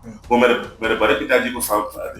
वो मेरे मेरे बड़े पिताजी को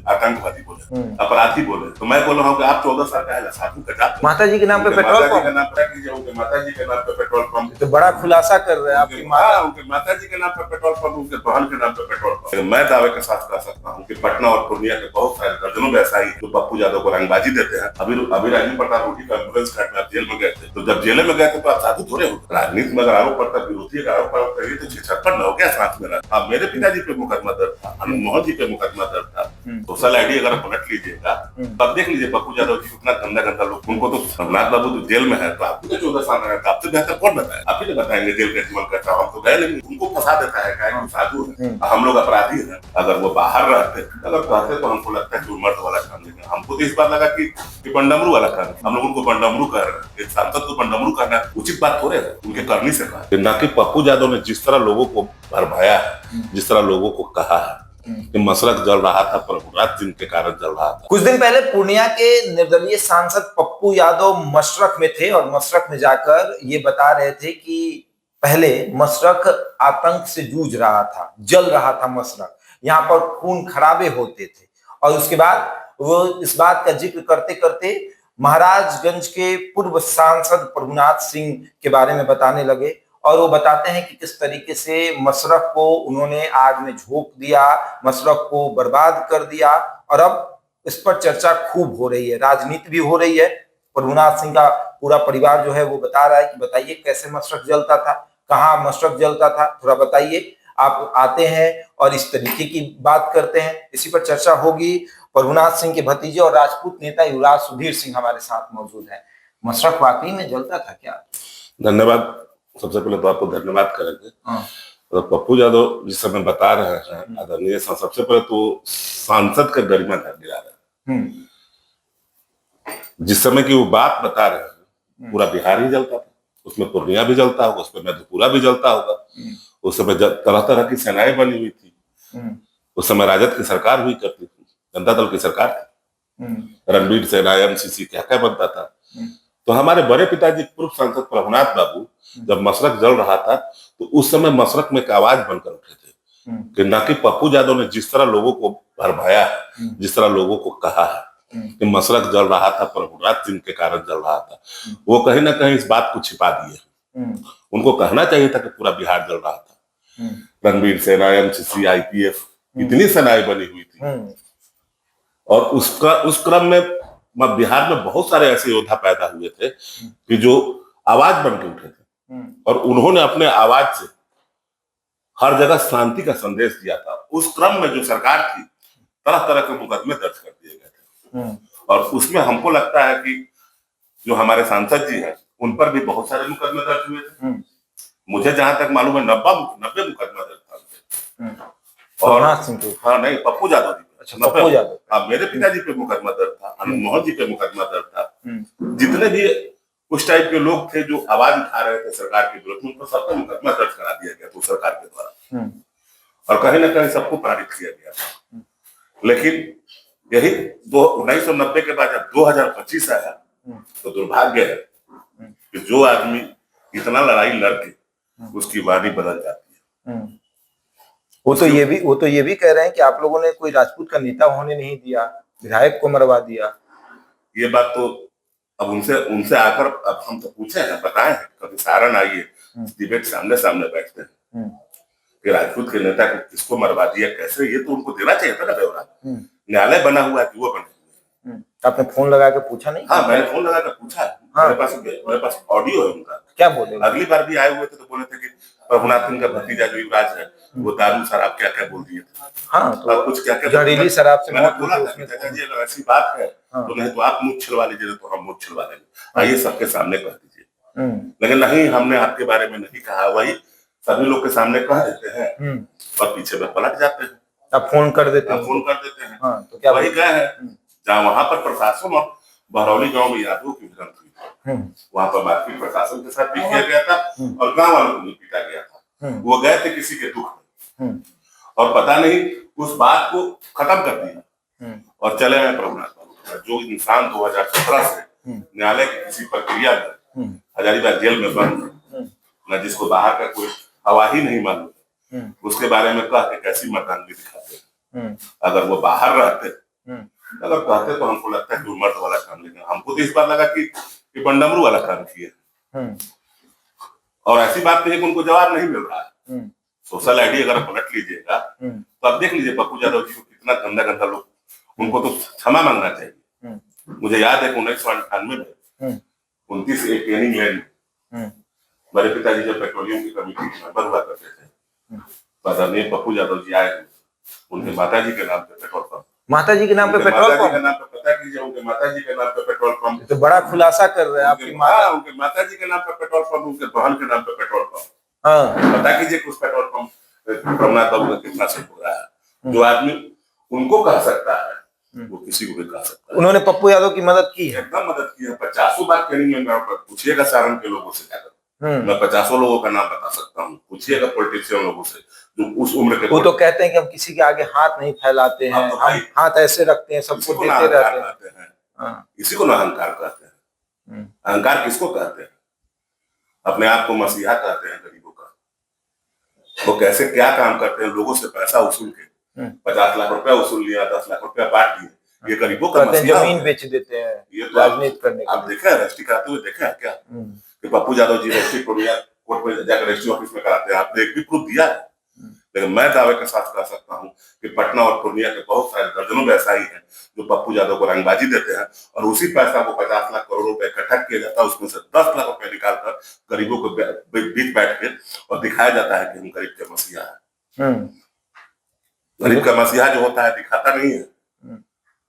आतंकवादी बोले, अपराधी बोले। तो मैं बोल रहा हूँ कि आप 14 साल का है, साधु का जात माता जी के नाम पे पेट्रोल माता जी का पंप, नाम पता कीजिए, उनके माता जी के नाम पे पेट्रोल पंप। तो बड़ा खुलासा कर रहे हैं आपकी माता। उनके माता जी के नाम पे पेट्रोल पंप, उनके बहन के नाम पे पेट्रोल पंप। मैं दावे के साथ कह सकता हूँ कि पटना और पूर्णिया के बहुत सारे दर्जनों व्यवसायी जो पप्पू यादव को रंगबाजी देते हैं। अभी राजीव प्रताप रूढ़ी का एम्बुलेंस काट में आप जेल में गए थे, तो जब जेल में गए थे तो आप साधु थोड़े हो। राजनीति में अगर आरोप पड़ता, विरोधी का आरोप पड़ता, ये तो 656 हो गया साथ में। अब मेरे पिताजी पे मुकदमा दर्ज था, अनंत मोहन जी पे मुकदमा दर्ज था। सोशल आईडी अगर पलट लीजिएगा तब देख लीजिए पप्पू यादव जी कितना गंदा गंदा लोग। उनको तो रघुनाथ बाबू तो जेल में है, तो आपको तो 14 साल रहा था, आपसे बेहतर कौन बताए? आप ही बताएंगे जेल का जीवन कैसा। हम तो गए नहीं, उनको फंसा देता है, साधु है, हम लोग अपराधी हैं। अगर वो बाहर रहते, अगर कहते तो हमको लगता है कि मर्द वाला काम नहीं। हमको तो इस बात लगा कि पंडमरू वाला काम, हम लोग उनको पंडमरू कर रहे हैं। एक सांसद को पंडमरू करना उचित बात थोड़े है, उनके करनी से कहा। ना कि पप्पू यादव ने जिस तरह लोगों को भरमाया है, जिस तरह लोगों को कहा है कि मशरक जल रहा था, प्रभुराज जिनके कारण जल रहा था। कुछ दिन पहले पूर्णिया के निर्दलीय सांसद पप्पू यादव मशरक में थे और मशरक में जाकर ये बता रहे थे कि पहले मशरक आतंक से जूझ रहा था, जल रहा था मशरक, यहाँ पर खून खराबे होते थे। और उसके बाद वो इस बात का जिक्र करते करते महाराजगंज के पूर्व सांसद प्रभुनाथ सिंह के बारे में बताने लगे। और वो बताते हैं कि किस तरीके से मशरक को उन्होंने आग में झोंक दिया, मशरक को बर्बाद कर दिया। और अब इस पर चर्चा खूब हो रही है, राजनीति भी हो रही है। प्रभुनाथ सिंह का पूरा परिवार जो है वो बता रहा है कि बताइए कैसे मशरक जलता था, कहाँ मशरक जलता था, थोड़ा बताइए। आप आते हैं और इस तरीके की बात करते हैं, इसी पर चर्चा होगी। प्रभुनाथ सिंह के भतीजे और राजपूत नेता युवराज सुधीर सिंह हमारे साथ मौजूद है। मशरक वाकई में जलता था क्या? धन्यवाद। सबसे पहले तो आपको धन्यवाद करेंगे। तो पप्पू यादव जिस समय बता रहे हैं आदरणीय, सबसे पहले तो सांसद का गरिमा गिरा रहे हैं। जिस समय की वो बात बता रहे हैं पूरा बिहार ही जलता था, उसमें पूर्णिया भी जलता होगा, उसमें मधेपुरा भी जलता होगा। उस समय तरह तरह की सेनाएं बनी हुई थी। उस समय राजद की सरकार हुई करती थी, जनता दल की सरकार थी, रणवीर सेना, एमसीसी क्या क्या बनता था। तो हमारे बड़े पिताजी पूर्व सांसद प्रभुनाथ बाबू जब मशरक जल रहा था तो उस समय मशरक में एक आवाज बनकर उठे थे कि ना कि पप्पू यादव ने जिस तरह लोगों को भरमाया है, जिस तरह लोगों को कहा है कि मशरक जल रहा था, प्रभुराज जिनके कारण जल रहा था, वो कहीं ना कहीं इस बात को छिपा दिए। उनको कहना चाहिए था कि पूरा बिहार जल रहा था। रणवीर सेना, एमसीसी, आईपीएफ, इतनी सेनाएं बनी हुई थी। और उस क्रम में बिहार में बहुत सारे ऐसे योद्धा पैदा हुए थे कि जो आवाज बन के उठे थे और उन्होंने अपने आवाज से हर जगह शांति का संदेश दिया था। उस क्रम में जो सरकार थी, तरह तरह के मुकदमे दर्ज कर दिए गए थे और उसमें हमको लगता है कि जो हमारे सांसद जी हैं उन पर भी बहुत सारे मुकदमे दर्ज हुए थे। मुझे जहां तक मालूम है 90 मुकदमा दर्ज था। और हाँ नहीं, पप्पू यादव जी, पप्पू यादव, मेरे पिताजी पे मुकदमा दर्ज था, अनंत मोहन जी पे मुकदमा दर्ज था। जितने भी उस टाइप के लोग थे जो आवाज उठा रहे थे सरकार के विरुद्ध, उन पर सबका मुकदमा दर्ज करा दिया गया था सरकार के द्वारा और कहीं ना कहीं सबको प्रेरित किया गया था। लेकिन यही 1990 के बाद जब 2025 आया तो दुर्भाग्य है कि जो आदमी इतना लड़ाई लड़के उसकी वाणी बदल जाती है। वो तो ये भी कह रहे हैं कि आप लोगों ने कोई राजपूत का नेता होने नहीं दिया, विधायक को मरवा दिया। ये बात तो अब उनसे आकर अब हम तो पूछे हैं, बताए हैं, कभी सारण आइए, डिबेट सामने सामने बैठते हैं कि राजपूत के नेता को किसको मरवा दिया, कैसे, ये तो उनको देना चाहिए था ना ब्यौरा। न्यायालय बना हुआ है कि वो बने। आपने फोन लगा के पूछा नहीं? हाँ, मैंने फोन लगा कर पूछा है। मेरे पास ऑडियो है उनका। क्या बोले? अगली बार भी आए हुए थे तो बोले थे कि प्रभुनाथ सिंह का भतीजा जो युवराज है वो दारू शराब क्या क्या बोल दिए थे। हाँ, तो कुछ क्या क्या जहरीली शराब से मैंने बोला था कि चाचा जी अगर ऐसी बात है तो नहीं तो आप मुझ छिलवा लीजिए, तो हम मुझ छिलवा लेंगे, आइए सबके सामने कह दीजिए। लेकिन नहीं, हमने आपके बारे में नहीं कहा, वही सभी लोग के सामने कह देते हैं और पीछे में पलट जाते हैं। आप फोन कर देते हैं? तो क्या वही गए हैं जहाँ वहां पर प्रशासन और बहरौली गांव में यादवों की भिड़ंत हुई, वहां पर मारपीट प्रशासन के साथ भी किया गया था और गांव वालों को भी पीटा गया था। वो गए थे किसी के दुख में और पता नहीं उस बात को खत्म कर दिया और चले गए प्रभुनाथ बाबू। जो इंसान 2017 से न्यायालय की किसी प्रक्रिया में हजारीबाग जेल में बंद, न जिसको बाहर का कोई हवा ही नहीं मालूम, उसके बारे में कह के कैसी मर्दानगी दिखाते। अगर वो बाहर रहते, अगर कहते तो हमको लगता है कि वो मर्द वाला काम, लेकिन हमको तो इस बार लगा कि बंडमरू वाला काम किए। और ऐसी बात नहीं कि उनको जवाब नहीं मिल रहा है। सोशल आईडी अगर पलट लीजिएगा तो आप देख लीजिए पप्पू यादव जी को कितना गंदा गंदा लोग, उनको तो क्षमा मांगना चाहिए। मुझे याद है कि 1998 में 29 एक ट्रेनिंग लैंड मेरे पिताजी जब पेट्रोलियम की कमेटी के मेंबर हुआ करते थे, तो आदरणीय पप्पू यादव जी आए, उनके माताजी के नाम पे पेट्रोल पंप, माताजी के नाम पे पेट्रोल पंप, के नाम पे पता कीजिए, उनके माताजी के नाम पे पेट्रोल पंप। तो बड़ा खुलासा कर रहे हैं आपकी माता। उनके माताजी के नाम पे पेट्रोल पंप, उनके बहन के नाम पे पेट्रोल पंप। हाँ, पता कीजिए कि उस पेट्रोल पंप प्रभुनाथ बाबू का कितना सब हो रहा है। जो आदमी उनको कह सकता है वो किसी को भी कह सकता है। उन्होंने पप्पू यादव की मदद की है, एकदम मदद की है। 50 बार ट्रेनिंग में पूछिएगा सारण के लोगों से जाकर, मैं 50 लोगों का नाम बता सकता हूँ। पूछिएगा पॉलिटिशियन लोगों से जो उस उम्र के, वो तो कहते हैं कि हम किसी के आगे हाथ नहीं फैलाते हैं, तो हम हाथ ऐसे रखते हैं, सबको देते रहते हैं। इसी को ना अहंकार कहते हैं। अहंकार किसको कहते हैं? अपने आप को मसीहा कहते हैं गरीबों का। वो कैसे क्या काम करते हैं, लोगों से पैसा वसूल के 50 लाख रुपया वसूल लिया, 10 लाख रुपया बांट दिए, ये गरीबों का मसीहा। जमीन बेच देते हैं ये तो राजनीति करने के लिए। आप देखे हैं रजिस्ट्री कराते हुए, देखे हैं क्या कि पप्पू यादव जी रजिस्ट्री कोर्ट में जाकर रजिस्ट्री ऑफिस में कराते हैं? आपने एक भी प्रूफ दिया है? लेकिन मैं दावे के साथ कह सकता हूँ कि पटना और पूर्णिया के बहुत सारे दर्जनों व्यवसायी हैं जो पप्पू यादव को रंगबाजी देते हैं, और उसी पैसा को 50 लाख करोड़ रुपए इकट्ठा किया जाता है, उसमें से 10 लाख रुपए निकालकर गरीबों को बीच बैठ के और दिखाया जाता है कि हम गरीब के मसीहा है। गरीब का मसीहा जो होता है दिखाता नहीं है,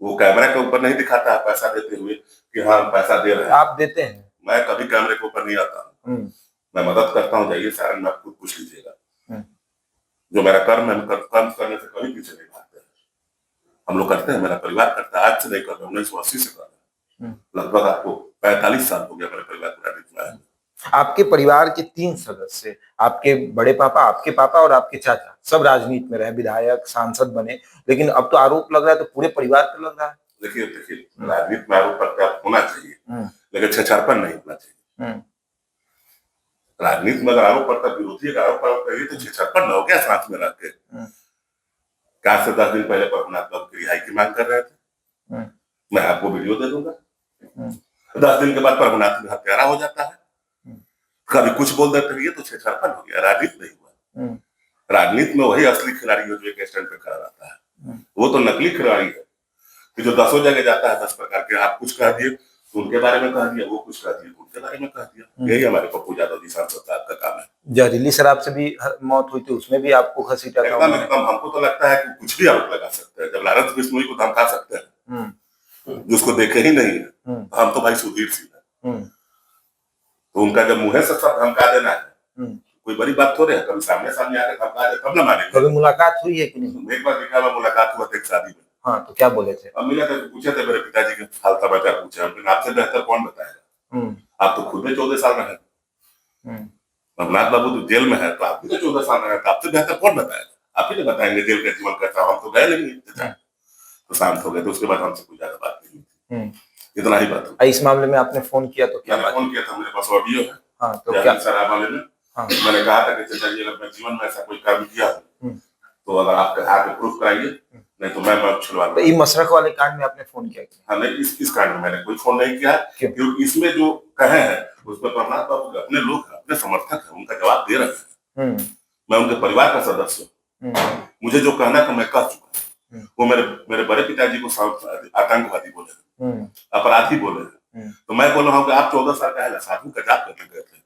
वो कैमरा के ऊपर नहीं दिखाता है पैसा देते हुए कि हाँ हम पैसा दे रहे हैं। आप देते हैं? मैं कभी कैमरे के ऊपर नहीं आता हूँ, मैं मदद करता हूँ। जाइए सारण में आप खुद पूछ लीजिएगा। जो मेरा कर्म है, कर्म करने से कभी पीछे नहीं भागते। हम लोग करते हैं, मेरा परिवार करता है। आज से नहीं कर रहे, 1980 से कर रहे हैं। लगभग आपको 45 साल हो गया मेरे परिवार को राजनीति में। आपके परिवार के 3 सदस्य, आपके बड़े पापा, आपके पापा और आपके चाचा, सब राजनीति में रहे, विधायक, सांसद बने, लेकिन अब तो आरोप लग रहा है तो पूरे परिवार पर लग रहा है। देखिए राजनीति में आरोप प्रत्यारोप होना चाहिए, लेकिन छेड़छाड़पन नहीं होना चाहिए। राजनीति में अगर आरोप पड़ता, विरोधी का आरोप करिए तो छेड़छाड़पन न हो गया साथ में रह के। क्या से 10 दिन पहले प्रभुनाथ बाबू की रिहाई की मांग कर रहे थे, मैं आपको वीडियो दे दूंगा। 10 दिन के बाद प्रभुनाथ में हत्यारा हो जाता है, कभी कुछ बोल देते, ये तो छेड़छाड़पन हो गया, राजनीति नहीं हुआ। राजनीति में वही असली खिलाड़ी हो जो एक स्टैंड पे खड़ा रहता है। वो तो नकली खिलाड़ी है कि जो 10 जगह जाता है 10 प्रकार के। आप कुछ कह दिए तो उनके बारे में कह दिया, वो कुछ कह दिए तो उनके बारे में कह दिया। यही हमारे पप्पू यादव जी सांसद साहब का काम है। जहरीली शराब से भी मौत हुई थी, उसमें भी आपको घसीटा था? एकदम हमको तो लगता है कि कुछ भी आरोप लगा सकते हैं। जब लारंस बिश्नोई को धमका सकते हैं जिसको देखे ही नहीं है, हम तो भाई सुधीर सिंह है, तो उनका जब मुंह से सब धमका देना है कोई बड़ी बात थोड़े है। कभी सामने सामने आकर धमका दे तब ना मानेंगे। कभी मुलाकात हुई है कि नहीं? एक बार दिखा में मुलाकात हुआ था एक शादी में। हाँ, तो क्या बोले थे? अब मिला था, पूछे थे मेरे पिताजी के हाल समाचार पूछे, हमने आपसे बेहतर कौन बताएगा? आप तो खुद में 14 साल रहे, प्रभुनाथ बाबू तो जेल में है, तो आप भी तो 14 साल रहे, तो आपसे बेहतर कौन बताएगा? आप ही नहीं बताएंगे जेल का जीवन कैसा। हम तो गए नहीं, तो शांत हो गए। तो उसके बाद हमसे कोई ज्यादा बात नहीं हुई, इतना ही बात हुई। इस मामले में आपने फोन किया तो क्या? फोन किया था, मेरे पास ऑडियो है। हाँ, तो क्या शराब वाले में मैंने कहा था कि चाचा जी अगर मैं जीवन में ऐसा कोई काम किया तो अगर आप आके प्रूफ कराइए, नहीं तो मैं छुड़वा लूंगा। ये मशरक वाले कांड में आपने फोन किया? हाँ, नहीं, इस कांड में मैंने कोई फोन नहीं किया, क्योंकि इसमें जो कहे हैं उसमें प्रभुनाथ बाबू के अपने लोग हैं, अपने समर्थक हैं, उनका जवाब दे रहे हैं। मैं उनके परिवार का सदस्य हूँ, मुझे जो कहना था मैं कह चुका। वो मेरे बड़े पिताजी को आतंकवादी बोले, अपराधी बोले, तो मैं बोल रहा हूँ कि आप 14 साल का साधु का जाप करने गए थे,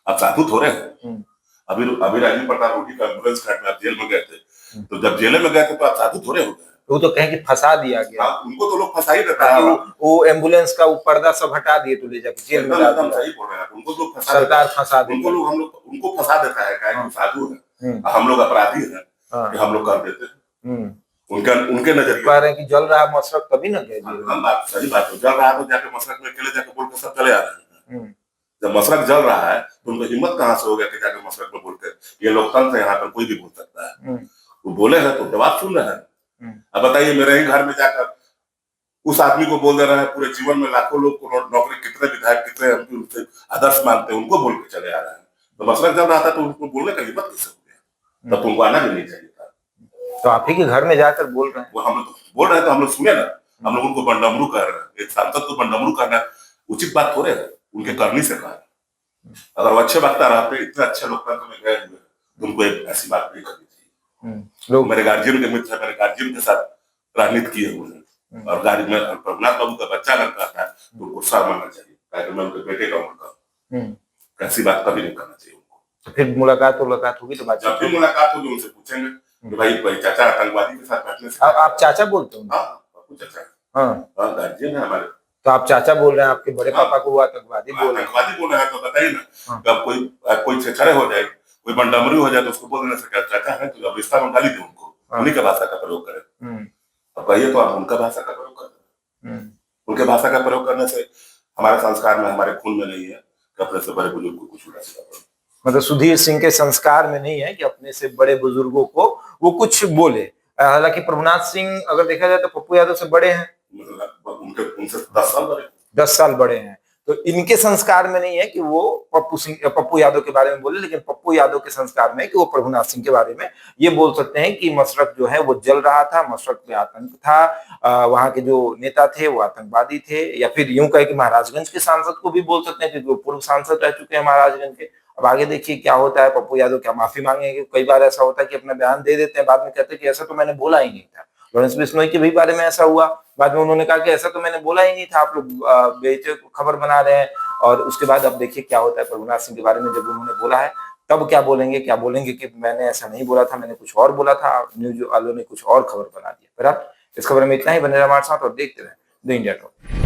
आप साधु थोड़े हैं। अभी राजीव प्रताप रूडी का एम्बुलेंस कांड में आप जेल में गए थे, तो जब जेल में गए थे तो आप साधु थोड़े हो गए। वो तो कहें कि फंसा दिया गया। उनको तो लोग फंसा ही देता है। वो एम्बुलेंस का पर्दा सब हटा दिए तो ले जाके जेल में डाल दिया। सही बोल रहे हैं, उनको लोग सरकार फंसा देती है, उनको फंसा देता है कि साधु है, हम लोग अपराधी हैं कि हम लोग कर देते हैं। उनके नजरिए कह रहे हैं कि जल रहा मशरक तभी ना गए। बात सही बात है, जल रहा तो जाके मशरक में अकेले जाके बोल के सब चले आ रहे हैं। जब मशरक जल रहा है तो उनको हिम्मत कहाँ से हो गया कि जाके मशरक में बोलते? ये लोकतंत्र है, यहाँ पर कोई भी बोल सकता है। वो बोले हैं तो जवाब सुन रहे हैं। अब बताइए, मेरे ही घर में जाकर उस आदमी को बोल दे रहे हैं, पूरे जीवन में लाखों लोग को नौकरी, कितने विधायक, कितने एमपी उनसे आदर्श मानते हैं, उनको बोल के चले आ रहे हैं। तो मशरक जल रहा था तो उनको बोलने का हिम्मत कैसे हो गया? तब तुमको आना भी नहीं चाहिए था। तो आप ही के घर में जाकर बोल रहे हैं। वो हम लोग बोल रहे हैं तो हम लोग सुने ना, हम लोग उनको बंडमरू कह रहे हैं। एक सांसद को बंडमरू कहना उचित बात थोड़े है, उनके करनी से कहा। अगर वो अच्छे वक्ता रहते, इतने अच्छे लोकतंत्र में गए हुए, तो उनको ऐसी बात नहीं करनी चाहिए। लोग मेरे गार्जियन के मित्र है, मेरे गार्जियन के साथ राजनीति किए हुए हैं, और गाड़ी में प्रभुनाथ बाबू का बच्चा लगता था तो उनको सर मानना चाहिए, ताकि मैं उनके बेटे का उनका ऐसी बात कभी नहीं करना चाहिए उनको। तो फिर मुलाकात होगी तो जब भी मुलाकात होगी उनसे पूछेंगे कि भाई चाचा आतंकवादी के साथ बैठने से आप चाचा बोलते हो? हाँ, पप्पू चाचा, हाँ, गार्जियन है हमारे। तो आप चाचा बोल रहे हैं, आपके बड़े पापा को वो आतंकवादी बोल रहे हैं। आतंकवादी बोल रहे हैं तो बताइए ना, जब कोई छेछड़े हो जाए, कोई बंडामरी हो जाए, तो उसको बोल देने से क्या चाचा है, तो जब रिश्ता में गाली दे उनको, उन्हीं का भाषा का प्रयोग करें। अब कहिए तो आप उनका भाषा का प्रयोग करें। उनके भाषा का प्रयोग करने से हमारे संस्कार में, हमारे खून में नहीं है कि अपने से बड़े बुजुर्ग को कुछ उल्टा सीधा बोले। मतलब सुधीर सिंह के संस्कार में नहीं है कि अपने से बड़े बुजुर्गों को वो कुछ बोले। हालांकि प्रभुनाथ सिंह अगर देखा जाए तो पप्पू यादव से बड़े हैं, उनसे 10 साल बड़े, 10 साल बड़े हैं। तो इनके संस्कार में नहीं है कि वो पप्पू यादव के बारे में बोले, लेकिन पप्पू यादव के संस्कार में है कि वो प्रभुनाथ सिंह के बारे में ये बोल सकते हैं कि मशरक जो है वो जल रहा था, मशरक में आतंक था, वहां के जो नेता थे वो आतंकवादी थे। या फिर यूं कहे कि महाराजगंज के सांसद को भी बोल सकते हैं, क्योंकि वो पूर्व सांसद रह चुके हैं महाराजगंज के। अब आगे देखिए क्या होता है, पप्पू यादव क्या माफी मांगेंगे। कई बार ऐसा होता है कि अपना बयान दे देते हैं, बाद में कहते हैं कि ऐसा तो मैंने बोला ही नहीं था। लॉरेंस बिश्नोई के भी बारे में ऐसा हुआ, बाद में उन्होंने कहा कि ऐसा तो मैंने बोला ही नहीं था, आप लोग बेचे खबर बना रहे हैं। और उसके बाद अब देखिए क्या होता है प्रभुनाथ सिंह के बारे में, जब उन्होंने बोला है तब क्या बोलेंगे कि मैंने ऐसा नहीं बोला था, मैंने कुछ और बोला था, न्यूज वालों ने कुछ और खबर बना दिया। फिर आप इस खबर में इतना ही, बने रहे हमारे साथ और देखते रहे द इंडिया टॉक।